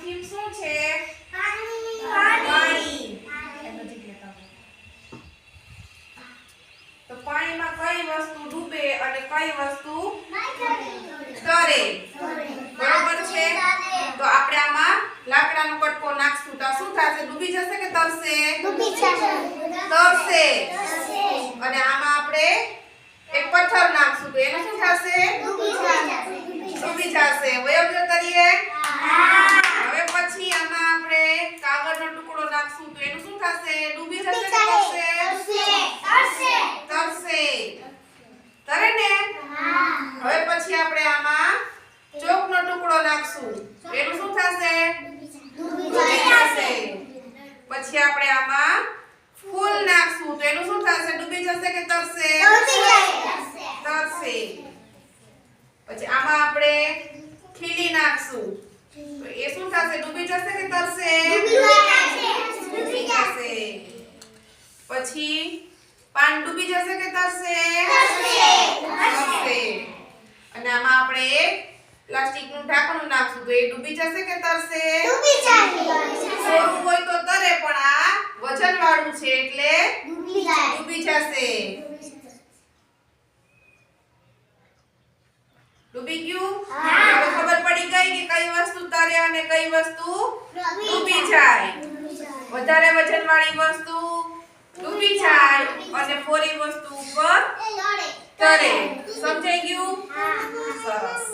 Theme શું છે? પાણી પાણી. તો પાણીમાં કઈ વસ્તુ ડૂબે અને કઈ વસ્તુ તરે? બરોબર છે. તો આપણે આમાં લાકડાનો કટકો નાખશું તો શું થશે? ડૂબી જશે કે તરશે? તરશે. અને આમાં આપણે એક પથ્થર નાખશું તો એનું શું થશે? ડૂબી જશે. વયો ગયો તરીએ? હવે પછી આમાં આપણે કાગળનો ટુકડો નાખશું તો એનું શું થશે? ડૂબી જશે કે તરશે? તરશે. તરે ને? હવે પછી આપણે આમાં ચોકનો ટુકડો નાખશું એનું શું થશે? ડૂબી જશે. પછી આપણે આમાં ફૂલ નાખશું તો એનું શું થશે? ડૂબી જશે કે તરશે? તરશે. પછી આમાં આપણે ખીલી નાખશું તો એ શું થશે? ડૂબી જશે કે તરશે? ડૂબી જશે. પછી પાન ડૂબી જશે કે તરશે? તરશે. અને આમાં આપણે એક પ્લાસ્ટિકનું ઢાંકણું નાખશું તો એ ડૂબી જશે કે તરશે? સોરું હોય તો તરે પણ આ વજનવાળું છે એટલે ડૂબી જશે. ડૂબી ગયું? હવે ખબર પડી ગઈ કે કઈ વસ્તુ તરે અને કઈ વસ્તુ ડૂબી જાય. વધારે વજનવાળી વસ્તુ ડૂબી જાય અને થોડી વસ્તુ ઉપર તરે. સમજાઈ ગયું? સરસ.